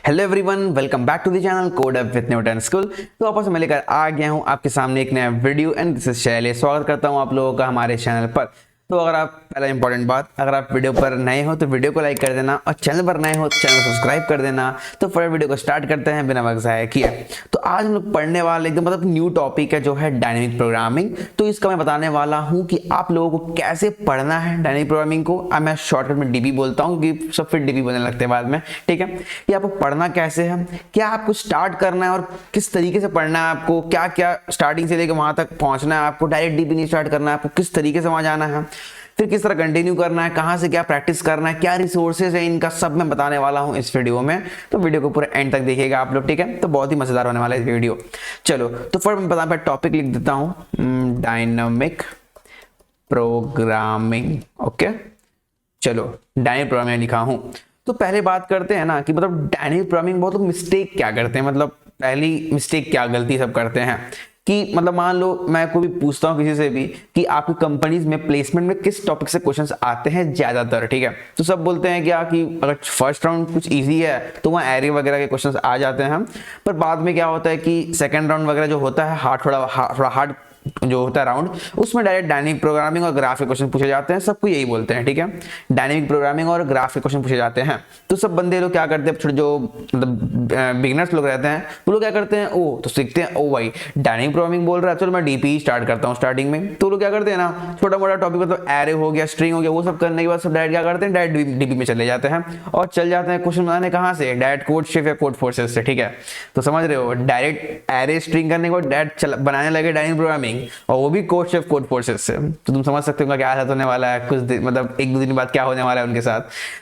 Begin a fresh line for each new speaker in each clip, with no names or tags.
Hello everyone, welcome back to the channel code up with Newton School. तो वापस मैं लेकर आ गया हूं आपके सामने एक नया video and this is Shailesh. स्वागत करता हूं आप लोगों का हमारे चैनल पर। तो अगर आप पहला इंपॉर्टेंट बात, अगर आप वीडियो पर नए हो तो वीडियो को लाइक कर देना और चैनल पर नए हो तो चैनल को सब्सक्राइब कर देना। तो फिर वीडियो को स्टार्ट करते हैं बिना वक्त ज़ाया किए। तो आज हम लोग पढ़ने वाले एकदम न्यू टॉपिक है जो है डायनेमिक प्रोग्रामिंग। तो इसका मैं बताने वाला हूँ कि आप लोगों को कैसे पढ़ना है डायनेमिक प्रोग्रामिंग को। अब मैं शॉर्टकट में डीबी बोलता हूँ क्योंकि सब फिर डीबी बोलने लगते हैं बाद में, ठीक है। ये आपको पढ़ना कैसे है, क्या आपको स्टार्ट करना है और किस तरीके से पढ़ना है, आपको क्या क्या स्टार्टिंग से लेकर वहां तक पहुंचना है। आपको डायरेक्ट डीबी नहीं स्टार्ट करना है, आपको किस तरीके से वहां जाना है, फिर किस तरह कंटिन्यू करना है, कहां से क्या प्रैक्टिस करना है, क्या रिसोर्सेज है, इनका सब मैं बताने वाला हूं इस वीडियो में। तो वीडियो को पूरा एंड तक देखिएगा आप लोग, ठीक है। तो बहुत ही मजेदार होने वाला है इस वीडियो। चलो तो फिर मैं बता टॉपिक लिख देता हूं, डायनामिक प्रोग्रामिंग। ओके चलो, डायनेमिक प्रोग्रामिंग लिखा हूं। तो पहले बात करते हैं ना कि डायनेमिक प्रोग्रामिंग बहुत लोग मिस्टेक क्या करते हैं, पहली मिस्टेक क्या गलती सब करते हैं कि मान लो मैं कोई भी पूछता हूँ किसी से भी कि आपकी कंपनीज में प्लेसमेंट में किस टॉपिक से क्वेश्चंस आते हैं ज्यादातर, ठीक है। तो सब बोलते हैं क्या कि अगर फर्स्ट राउंड कुछ इजी है तो वहाँ एरे वगैरह के क्वेश्चंस आ जाते हैं, पर बाद में क्या होता है कि सेकंड राउंड वगैरह जो होता है थोड़ा हार्ड जो होता है राउंड, उसमें डायरेक्ट डायनेमिक प्रोग्रामिंग और ग्राफ के क्वेश्चन पूछे जाते हैं। सबको यही बोलते हैं, ठीक है, डायनेमिक प्रोग्रामिंग और ग्राफ के क्वेश्चन पूछे जाते हैं। तो सब बंदे लोग क्या करते हैं, छोटे जो बिगिनर्स लोग रहते हैं वो लोग क्या करते हैं, ओ तो सीखते हैं, ओ भाई डायनेमिक प्रोग्रामिंग बोल रहा है, चलो मैं डीपी स्टार्ट करता हूँ स्टार्टिंग में। तो लोग क्या करते हैं ना, छोटा मोटा टॉपिक एरे हो गया, स्ट्रिंग हो गया, वो सब करने के बाद सब डायरेक्ट क्या करते हैं, डायरेक्ट डीपी में चले जाते हैं और चल जाते हैं क्वेश्चन बनाने। कहाँ से, डायरेक्ट कोड शेफ या कोड फोर्सेस से, ठीक है। तो समझ रहे हो, डायरेक्ट एरे स्ट्रिंग करने को डायरेक्ट बनाने लगे डायनेमिक प्रोग्रामिंग, और वो भी कोड शेफ कोड फोर्सेस से। तो तुम समझ सकते हो क्या हालत होने वाला है कुछ दिन, एक दो दिन बाद क्या होने वाला है उनके साथ।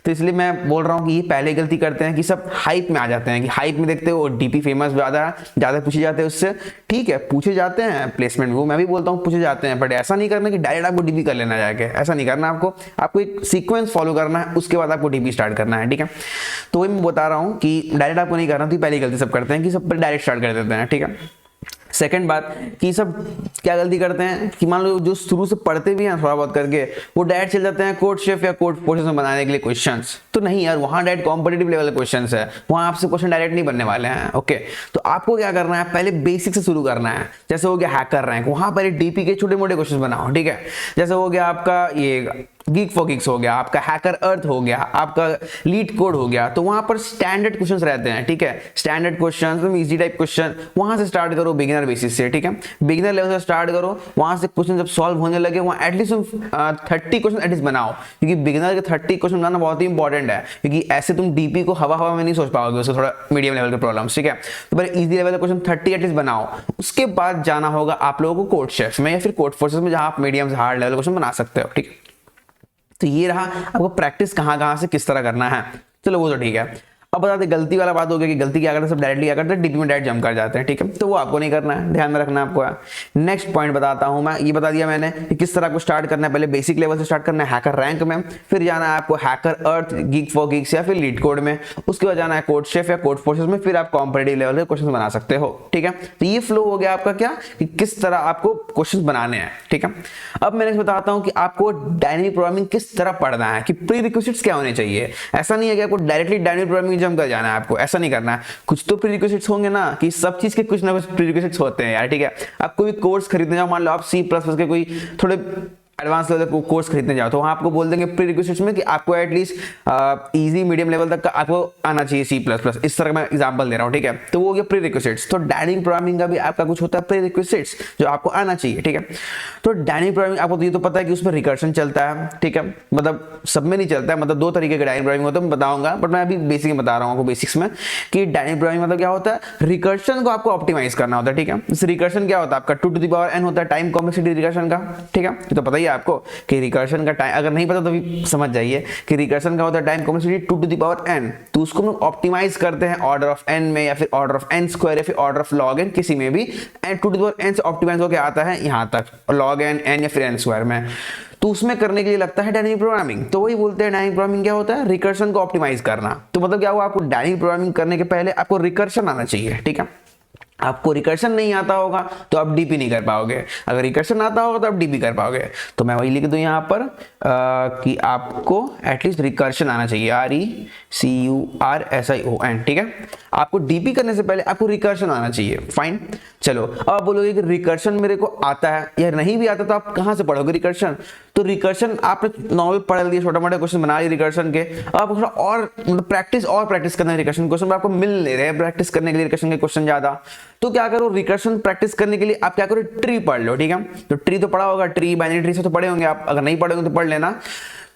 तो इसलिए मैं बोल रहा हूँ कि ये पहले गलती करते हैं कि सब हाइप में आ जाते हैं, कि हाइप में देखते हो डीपी फेमस ज्यादा पूछे जाते हैं उससे, ठीक है, पूछे जाते हैं प्लेसमेंट, वो मैं भी बोलता हूँ पूछे जाते हैं, बट ऐसा नहीं करना कि डायरेक्ट आपको डीपी कर लेना जाके, ऐसा नहीं करना। आपको एक सीक्वेंस फॉलो करना है, उसके बाद आपको डीपी स्टार्ट करना है, ठीक है। तो वही मैं बता रहा हूँ कि डायरेक्ट आपको नहीं करना। तो पहली गलती सब करते हैं कि सब डायरेक्ट स्टार्ट कर देते हैं, ठीक है। सेकंड बात कि सब क्या गलती करते हैं कि मान लो जो शुरू से पढ़ते भी हैं थोड़ा बहुत करके, वो डायरेक्ट चल जाते हैं कोड शेफ या कोड फोर्सेस में बनाने के लिए क्वेश्चंस। तो नहीं यार, वहां डायरेक्ट कॉम्पिटिटिव लेवल के क्वेश्चंस है, वहां आपसे क्वेश्चन डायरेक्ट नहीं बनने वाले हैं, ओके। तो आपको क्या करना है, पहले बेसिक से शुरू करना है। जैसे हो गया हैकर रैंक, वहां पर डीपी के छोटे मोटे क्वेश्चन बनाओ, ठीक है। जैसे हो गया आपका ये गीक फॉर गिग्स हो गया, आपका हैकर अर्थ हो गया, आपका लीड कोड हो गया, तो वहां पर स्टैंडर्ड क्वेश्चंस रहते हैं, ठीक है। स्टैंडर्ड क्वेश्चंस, तुम इजी टाइप क्वेश्चन वहां से स्टार्ट करो, बिगिनर बेसिस से, ठीक है। बिगिनर लेवल से स्टार्ट करो, वहां से क्वेश्चन जब सॉल्व होने लगे वहां एटलीस्ट 30 क्वेश्चन एटलीस्ट बनाओ, क्योंकि बिगिनर के 30 क्वेश्चन बनाना बहुत ही इंपॉर्टेंट है, क्योंकि ऐसे तुम डीपी को हवा में नहीं सोच पाओगे, उससे थोड़ा मीडियम लेवल के प्रॉब्लम्स, ठीक है। तो पहले इजी लेवल के क्वेश्चन 30 एटलीस्ट बनाओ, उसके बाद जाना होगा आप लोगों को कोड शेफ में या फिर कोड फोर्सेस में, जहां आप मीडियम से हार्ड लेवल क्वेश्चन बना सकते हो, ठीक है। तो ये रहा आपको प्रैक्टिस कहां से किस तरह करना है। चलो वो तो ठीक है। अब बताते गलती वाला बात हो गया कि गलती क्या करते हैं, सब डायरेक्टली क्या करते हैं, डीपी में डायरेक्ट जंप कर जाते हैं, ठीक है। तो वो आपको नहीं करना है, ध्यान में रखना है आपको। नेक्स्ट पॉइंट बताता हूं मैं, ये बता दिया मैंने कि किस तरह को स्टार्ट करना है। पहले बेसिक लेवल से स्टार्ट करना है हैकर रैंक में, फिर जाना है आपको hacker earth, geek for gigs या फिर लीड कोड में, उसके बाद जाना है कोड शेफ या कोड फोर्सेस में, फिर आप कॉम्पिटिटिव लेवल के क्वेश्चन बना सकते हो, ठीक है। तो ये फ्लो हो गया आपका क्या, कि किस तरह आपको क्वेश्चन बनाने हैं, ठीक है। अब मैं नेक्स्ट बताता हूं कि आपको डायनेमिक प्रोग्रामिंग किस तरह पढ़ना है, कि प्री रिक्विजिट्स क्या होने चाहिए। ऐसा नहीं है कि आपको डायरेक्टली डायनेमिक प्रोग्रामिंग जंप कर जाना है, आपको ऐसा नहीं करना है। कुछ तो प्री रिक्विजिट्स होंगे ना, कि सब चीज के कुछ ना कुछ प्री रिक्विजिट्स होते हैं यार, ठीक है। आप कोई कोर्स खरीदने जाओ, मान लो आप C++ के कोई थोड़े एडवांस लेवल का कोर्स खरीदने जाओ, तो वहां आपको बोल देंगे प्री रिक्विजिट्स में कि आपको एटलीस्ट इजी मीडियम लेवल तक का आपको आना चाहिए C++। इस तरह मैं एग्जांपल दे रहा हूं, ठीक है। तो वो हो गया प्री रिक्विजिट्स। तो डायनेमिक प्रोग्रामिंग का भी आपका कुछ होता है प्री रिक्विजिट्स जो आपको आना चाहिए, ठीक है। तो डायनेमिक प्रोग्रामिंग आपको ये तो पता है कि उसमें रिकर्शन चलता है, ठीक है। सब में नहीं चलता है, दो तरीके का डायनेमिक प्रोग्रामिंग होता है, मैं बताऊंगा, बट मैं अभी बेसिक में बता रहा हूं आपको बेसिक्स में कि डायनेमिक प्रोग्रामिंग क्या होता है, रिकर्शन को आपको ऑप्टिमाइज करना होता है, ठीक है। इस रिकर्शन क्या होता है आपका 2 to the power n होता है टाइम कॉम्प्लेक्सिटी रिकर्शन का, ठीक है। ये तो पता ही है आपको कि रिकर्शन का टाइम, अगर नहीं पता तो भी समझ जाइए कि रिकर्शन का होता है time complexity 2 to the power n। तो उसको हम ऑप्टिमाइज करते हैं ऑर्डर ऑफ n में, या फिर ऑर्डर ऑफ n स्क्वायर, या फिर ऑर्डर ऑफ log n, किसी में भी 2 to the power n से ऑप्टिमाइज होकर आता है यहां तक, log n या फिर n स्क्वायर में। तो उसमें करने के लिए लगता है डायनेमिक प्रोग्रामिंग। तो वही बोलते हैं डायनेमिक प्रोग्रामिंग क्या होता है, रिकर्शन को ऑप्टिमाइज करना। तो क्या हुआ, आपको डायनेमिक प्रोग्रामिंग करने के पहले आपको रिकर्शन आना चाहिए, ठीक है। आपको रिकर्शन नहीं आता होगा तो आप डीपी नहीं कर पाओगे, अगर रिकर्शन आता होगा तो आप डीपी कर पाओगे। तो मैं वही लिख दूं यहाँ पर कि आपको एटलीस्ट रिकर्शन आना चाहिए, RECURSION, ठीक है। आपको डीपी करने से पहले आपको रिकर्शन आना चाहिए, फाइन। चलो अब आप बोलोगे कि रिकर्शन मेरे को आता है या नहीं भी आता, तो आप कहाँ से पढ़ोगे रिकर्शन? तो रिकर्शन आपने नॉर्मल पढ़ लिया, छोटा मोटा क्वेश्चन बना लिया रिकर्शन के, आप थोड़ा और मतलब प्रैक्टिस करना है रिकर्शन क्वेश्चन, आपको मिल नहीं रहे प्रैक्टिस करने के लिए रिकर्शन के क्वेश्चन ज्यादा। तो क्या करो, रिकर्शन प्रैक्टिस करने के लिए आप क्या करो, ट्री पढ़ लो, ठीक है। तो ट्री तो पढ़ा होगा, ट्री बाइनरी ट्री से तो पढ़े होंगे आप, अगर नहीं पढ़े होंगे तो पढ़ लेना।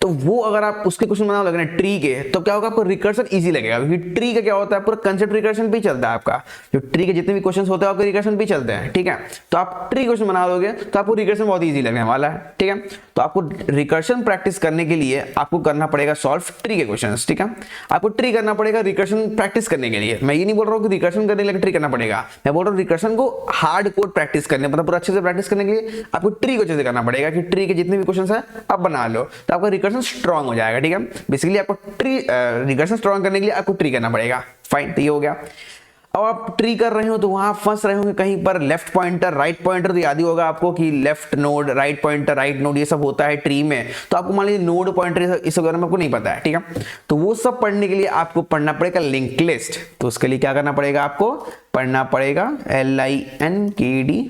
तो वो अगर आप उसके क्वेश्चन बनाओ लगना ट्री के, तो क्या होगा, आपको रिकर्शन इजी लगेगा, क्योंकि ट्री का क्या होता है, पूरा कंसेप्ट रिकर्शन पे चलता है आपका। जो ट्री के जितने भी क्वेश्चन होते हैं आपके रिकर्शन पे चलते हैं, ठीक है। तो आप ट्री क्वेश्चन बना लोगे तो आपको रिकर्शन बहुत इजी लगने वाला है, ठीक है। तो आपको रिकर्शन प्रैक्टिस करने के लिए आपको करना पड़ेगा सॉल्व ट्री के क्वेश्चन, ठीक है। आपको ट्री करना पड़ेगा रिकर्शन प्रैक्टिस करने के लिए। मैं ये नहीं बोल रहा हूँ कि रिकर्शन करने के लिए ट्री करना पड़ेगा, मैं बोल रहा हूँ रिकर्शन को हार्ड कोड प्रैक्टिस करने, मतलब पूरा अच्छे से प्रैक्टिस करने के लिए आपको ट्री को अच्छे से करना पड़ेगा, कि ट्री के जितने भी क्वेश्चन है आप बना लो, तो आपका रिकर्शन स्ट्रॉन्ग हो जाएगा, ठीक है। बेसिकली आपको ट्री रिकर्शन स्ट्रॉन्ग करने के लिए आपको ट्री करना पड़ेगा, फाइन। तो ये हो गया। अब आप ट्री कर रहे हो तो वहां फंस रहे होंगे कहीं पर लेफ्ट पॉइंटर राइट पॉइंटर, तो याद ही होगा आपको कि left node write pointer right node ये सब होता है ट्री में। तो आपको मान लीजिए नोड पॉइंटर इस वगैरह में आपको नहीं पता है, ठीक है। तो वो सब पढ़ने के लिए आपको पढ़ना पड़ेगा लिंक लिस्ट। तो उसके लिए क्या करना पड़ेगा, आपको पढ़ना पड़ेगा LINKD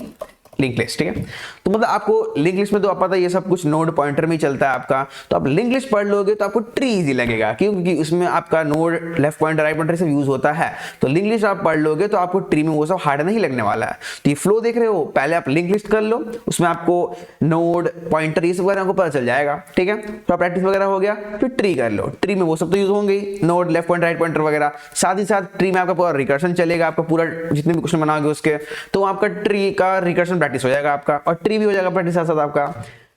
लिंक लिस्ट, ठीक है। तो मतलब आपको लिंक लिस्ट में तो आप पता है ये सब कुछ नोड पॉइंटर में ही चलता है आपका। तो आप लिंक लिस्ट पढ़ लोगे तो आपको ट्री इजी लगेगा, क्योंकि उसमें आपका node left pointer write pointer सब यूज होता है। तो लिंक लिस्ट आप पढ़ लोगे तो आपको ट्री में वो सब हार्ड नहीं लगने वाला है। तो ये फ्लो देख रहे हो, पहले आप लिंक लिस्ट कर लो, उसमें आपको नोड पॉइंटर ये सब वगैरह आपको पता चल जाएगा, ठीक है। तो प्रैक्टिस वगैरह हो गया, फिर ट्री कर लो। ट्री में वो सब तो यूज होंगे, node left pointer write pointer वगैरह। साथ ही साथ ट्री में आपका पूरा रिकर्शन चलेगा, आपका पूरा जितने भी क्वेश्चन बनाओगे उसके, तो आपका ट्री का रिकर्शन प्रैक्टिस हो जाएगा आपका, और ट्री भी हो जाएगा प्रैक्टिस साथ साथ आपका।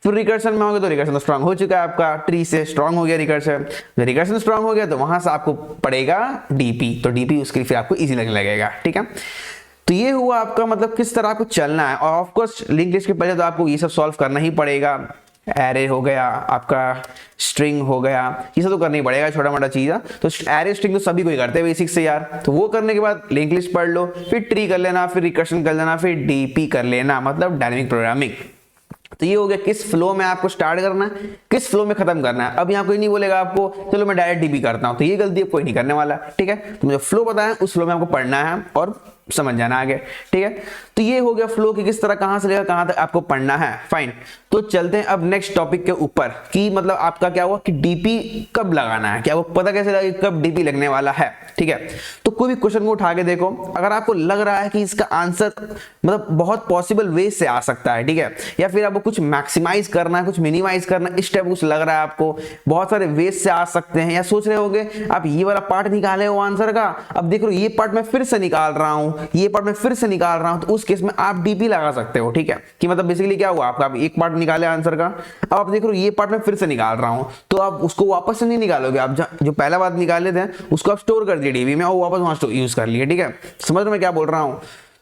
फिर रिकर्शन में होगे तो रिकर्शन तो स्ट्रांग हो चुका है आपका, ट्री से स्ट्रांग हो गया रिकर्शन। रिकर्शन स्ट्रांग हो गया तो वहां से आपको पड़ेगा डीपी, तो डीपी उसके लिए फिर आपको इजी लगने लगेगा, ठीक है। तो ये हुआ आपका मतलब किस तरह आपको चलना है। और ऑफ कोर्स लिंक लिस्ट के पहले तो आपको ये सब सॉल्व करना ही पड़ेगा। एरे हो गया आपका, स्ट्रिंग हो गया, ये सब तो करना ही पड़ेगा, छोटा मोटा चीज है। तो एरे स्ट्रिंग तो सभी कोई करते हैं बेसिक से यार। तो वो करने के बाद लिंक लिस्ट पढ़ लो, फिर ट्री कर लेना, फिर रिकर्शन कर लेना, फिर डीपी कर लेना, मतलब डायनेमिक प्रोग्रामिंग। तो ये हो गया किस फ्लो में आपको स्टार्ट करना है, किस फ्लो में खत्म करना है। अब यहाँ कोई नहीं बोलेगा आपको चलो मैं डायरेक्ट डीपी करता हूँ, तो ये गलती अब कोई नहीं करने वाला, ठीक है। तो मुझे फ्लो पता है, उस फ्लो में आपको पढ़ना है और समझ जाना आगे, ठीक है। तो ये हो गया फ्लो कि किस तरह कहां से लेकर कहां तक आपको पढ़ना है, फाइन। तो चलते हैं अब नेक्स्ट टॉपिक के ऊपर कि मतलब आपका क्या हुआ कि डीपी कब लगाना है, क्या वो पता कैसे लगा कब डीपी लगने वाला है, ठीक है। तो कोई भी क्वेश्चन को उठा के देखो, अगर आपको लग रहा है कि इसका आंसर मतलब बहुत पॉसिबल वे से आ सकता है, ठीक है, या फिर आपको कुछ मैक्सिमाइज करना है, कुछ मिनिमाइज करना है, इस टाइप कुछ लग रहा है आपको, बहुत सारे वे से आ सकते हैं, या सोच रहे होगे आप ये वाला पार्ट निकाले हो आंसर का, अब देख लो ये पार्ट मैं फिर से निकाल रहा हूं, ये पार्ट मैं फिर से निकाल रहा हूं, तो उस केस में आप डीपी लगा सकते हो, ठीक है। कि मतलब बेसिकली क्या हुआ आपका, आप एक पार्ट निकाले आंसर का, अब आप देख रहे हो ये पार्ट मैं फिर से निकाल रहा हूं, तो आप उसको वापस से नहीं निकालोगे, आप जो पहला बात निकाले थे उसको आप स्टोर कर दिए डीबी में और वापस वहां यूज कर लिए, ठीक है। समझ रहे मैं क्या बोल रहा हूं।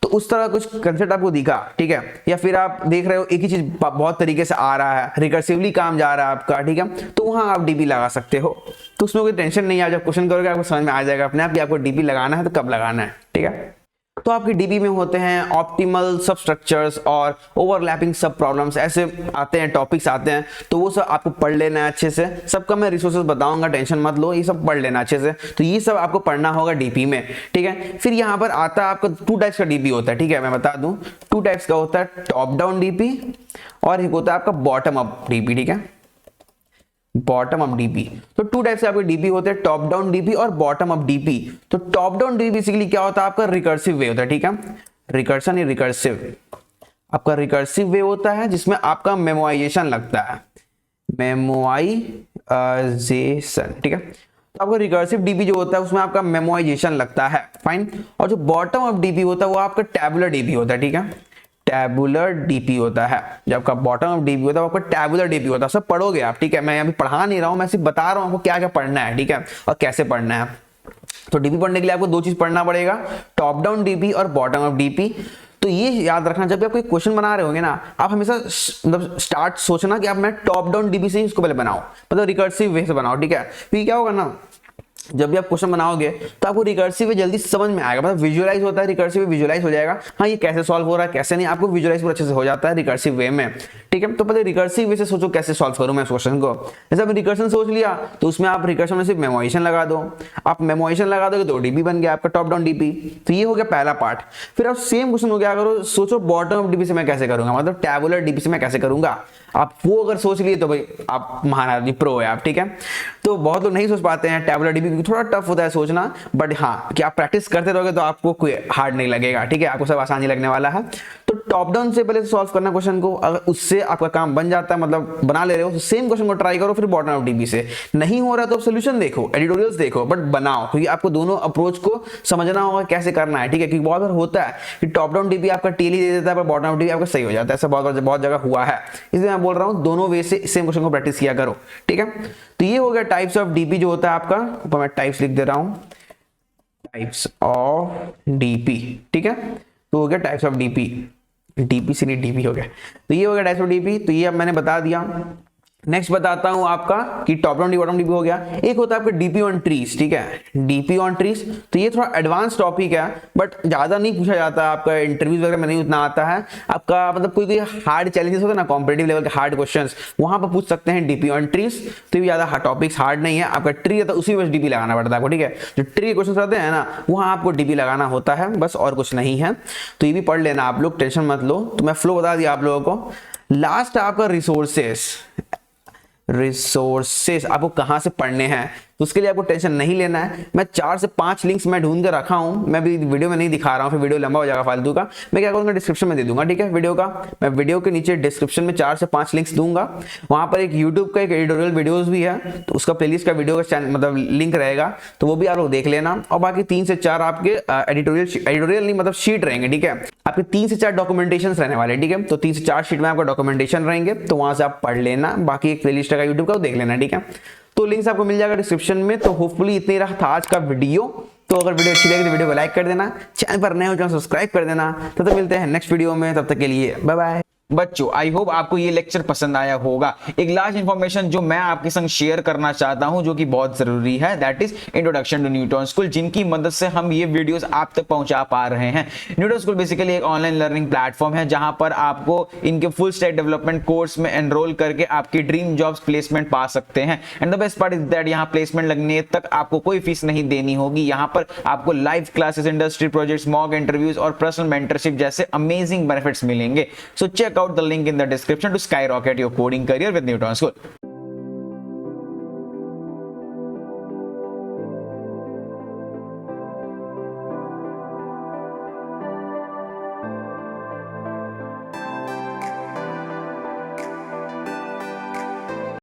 तो उस तरह कुछ कंसेप्ट आपको दिखा, ठीक है। या फिर आप देख रहे हो एक ही चीज बहुत तरीके से आ रहा है, रिकर्सिवली काम जा रहा है आपका, ठीक है, तो वहां आप डीपी लगा सकते हो। तो उसमें कोई टेंशन नहीं है, जब क्वेश्चन करोगे आपको समझ में आ जाएगा अपने आप कि आपको डीपी लगाना है तो कब लगाना है, ठीक है। तो आपके डीबी में होते हैं ऑप्टिमल सब स्ट्रक्चर्स और ओवरलैपिंग सब प्रॉब्लम्स, ऐसे आते हैं टॉपिक्स आते हैं, तो वो सब आपको पढ़ लेना है अच्छे से। सबका मैं रिसोर्सेज बताऊंगा, टेंशन मत लो, ये सब पढ़ लेना अच्छे से। तो ये सब आपको पढ़ना होगा डीपी में, ठीक है। फिर यहाँ पर आता है आपका 2 टाइप्स का डीपी होता है, ठीक है, मैं बता दूं 2 टाइप्स का होता है, टॉप डाउन डीपी और एक होता है आपका बॉटम अप डीपी, ठीक है, बॉटम अप डीपी। तो 2 टाइप से आपके डीपी होते हैं, टॉप डाउन डीपी और बॉटम अप डीपी। तो टॉप डाउन डीपी बेसिकली क्या होता है, आपका रिकर्सिव वे होता है, ठीक है, रिकर्शन या रिकर्सिव, आपका रिकर्सिव वे होता है जिसमें आपका मेमोराइजेशन लगता है, मेमोराइजेशन, ठीक है। तो आपका रिकर्सिव डीपी जो होता है उसमें आपका मेमोराइजेशन लगता है, फाइन। और जो बॉटम अप डीपी होता है वो आपका टैबुलर डीपी होता है, ठीक है, टैबुलर डीपी होता है। जब आपका बॉटम अप डीपी होता है आपका टैबुलर डीपी होता है। सब पढ़ोगे आप, ठीक है, मैं अभी पढ़ा नहीं रहा हूं, मैं सिर्फ बता रहा हूं आपको क्या क्या पढ़ना है, ठीक है, और कैसे पढ़ना है। तो डीपी पढ़ने के लिए आपको 2 चीज पढ़ना पड़ेगा, टॉप डाउन डीपी और बॉटम अप डीपी। तो ये याद रखना, जब भी आप कोई क्वेश्चन बना रहे होंगे ना, आप हमेशा मतलब स्टार्ट सोचना कि आप मैं टॉप डाउन डीपी से ही उसको पहले बनाओ, मतलब रिकर्सिव वे से बनाओ, ठीक है। फिर क्या होगा ना, जब भी आप क्वेश्चन बनाओगे तो आपको रिकर्सिव वे जल्दी समझ में आएगा, मतलब विजुअलाइज होता है, रिकर्सिव विजुअलाइज हो जाएगा, हाँ ये कैसे सॉल्व हो रहा है कैसे नहीं, आपको विजुअलाइज पूरा अच्छे से हो जाता है रिकर्सिव वे में, ठीक है। तो पहले रिकर्सिव वे से सोचो कैसे सॉल्व करूं मैं इस क्वेश्चन को। जैसे आप रिकर्शन सोच लिया तो उसमें आप रिकर्शन में सिर्फ मेमोइजेशन लगा दो, आप मेमोइजेशन लगा दोगे तो डीपी बन गया आपका टॉप डाउन डीपी। तो ये हो गया पहला पार्ट। फिर आप सेम क्वेश्चन हो गया, अगर सोचो बॉटम अप डीपी से मैं कैसे करूंगा, मतलब टैबुलर डीपी से मैं कैसे करूंगा, आप वो अगर सोच लिए तो भाई आप महान आदमी, प्रो है आप, ठीक है। तो बहुत लोग नहीं सोच पाते हैं टैबुलर डीपी क्योंकि थोड़ा टफ होता है सोचना, बट हाँ कि आप प्रैक्टिस करते रहोगे तो आपको कोई हार्ड नहीं लगेगा, ठीक है, आपको सब आसानी लगने वाला है। तो टॉप डाउन से पहले सॉल्व करना क्वेश्चन को, अगर उससे आपका काम बन जाता है, मतलब बना ले रहे हो, तो सेम क्वेश्चन को ट्राई करो फिर बॉटम अप डीपी से। नहीं हो रहा तो सोल्यूशन देखो, एडिटोरियल्स देखो, बट बनाओ, क्योंकि आपको दोनों अप्रोच को समझना होगा कैसे करना है, ठीक है। क्योंकि बहुत बार होता है कि टॉप डाउन डीपी आपका टेली दे देता है पर बॉटम अप डीपी आपका सही हो जाता है, ऐसा बहुत जगह हुआ है। इसलिए मैं बोल रहा हूँ दोनों वे से सेम क्वेश्चन को प्रैक्टिस किया करो, ठीक है। तो ये हो गया टाइप्स ऑफ डीपी जो होता है आपका, ऊपर मैं टाइप्स लिख दे रहा हूँ, टाइप्स ऑफ डीपी, ठीक है। तो हो गया टाइप्स ऑफ डीपी, डीपी से नहीं डीपी हो गया। तो ये हो गया टाइप्स ऑफ डीपी, तो ये अब मैंने बता दिया। नेक्स्ट बताता हूं आपका कि top down D bottom DP हो गया। एक होता है आपका डीपी ऑन ट्रीज, ठीक है, डीपी ऑन ट्रीज। तो ये थोड़ा एडवांस टॉपिक है, बट ज्यादा नहीं पूछा जाता, आपका इंटरव्यूज वगैरह में नहीं उतना आता है आपका, मतलब कोई हार्ड चैलेंजेस होते हैं ना, कॉम्पिटेटिव लेवल के हार्ड क्वेश्चंस, वहां पर पूछ सकते हैं डीपी ऑन ट्रीज। तो ये ज्यादा टॉपिक्स हार्ड नहीं है, आपका ट्री है तो उसी में बस डीपी लगाना पड़ता है आपको, ठीक है। जो ट्री क्वेश्चन रहते हैं ना वहां आपको डीपी लगाना होता है, बस और कुछ नहीं है। तो ये भी पढ़ लेना आप लोग, टेंशन मत लो। तो मैं फ्लो बता दिया आप लोगों को। लास्ट आपका रिसोर्सेस आपको कहां से पढ़ने हैं, तो उसके लिए आपको टेंशन नहीं लेना है। मैं 4 से 5 लिंक्स मैं ढूंढ कर रखा हूं, मैं भी वीडियो में नहीं दिखा रहा हूं, फिर वीडियो लंबा हो जाएगा फालतू का। मैं क्या करूंगा, डिस्क्रिप्शन में दे दूंगा, ठीक है, वीडियो का। मैं वीडियो के नीचे डिस्क्रिप्शन में 4 से 5 लिंक्स दूंगा, वहां पर एक यूट्यूब का एक एडिटोरियल वीडियोस भी है, तो उसका प्लेलिस्ट का वीडियो का मतलब लिंक रहेगा, तो वो भी आप लोग देख लेना। और बाकी 3 से 4 आपके एडिटोरियल नहीं मतलब शीट रहेंगे, ठीक है, आपके 3 से 4 डॉक्यूमेंटेशन रहने वाले, ठीक है। तो 3 से 4 शीट में आपका डॉक्यूमेंटेशन रहेंगे, तो वहां से आप पढ़ लेना, बाकी एक प्लेलिस्ट का यूट्यूब का देख लेना, ठीक है। तो लिंक्स आपको मिल जाएगा डिस्क्रिप्शन में। तो होपफुली इतनी रहा था आज का वीडियो। तो अगर वीडियो अच्छी लगी तो वीडियो को लाइक कर देना, चैनल पर नए हो चैनल सब्सक्राइब कर देना। तब तक मिलते हैं नेक्स्ट वीडियो में, तब तक के लिए बाय बाय।
बच्चों आई होप आपको ये लेक्चर पसंद आया होगा। एक लास्ट इंफॉर्मेशन जो मैं आपके संग शेयर करना चाहता हूं, जो कि बहुत जरूरी है, that is introduction to Newton School, जिनकी मदद से हम ये वीडियोस आप तक पहुंचा पा रहे हैं। न्यूटन स्कूल बेसिकली एक ऑनलाइन लर्निंग प्लेटफॉर्म है, जहां पर आपको इनके फुल स्टैक डेवलपमेंट कोर्स में एनरोल करके आपकी ड्रीम जॉब्स प्लेसमेंट पा सकते हैं। And the best part is that यहाँ प्लेसमेंट लगने तक आपको कोई फीस नहीं देनी होगी। यहाँ पर आपको live classes, industry projects, mock interviews और पर्सनल मेंटरशिप जैसे अमेजिंग बेनिफिट्स मिलेंगे। So check out the link in the description to skyrocket your coding career with Newton School.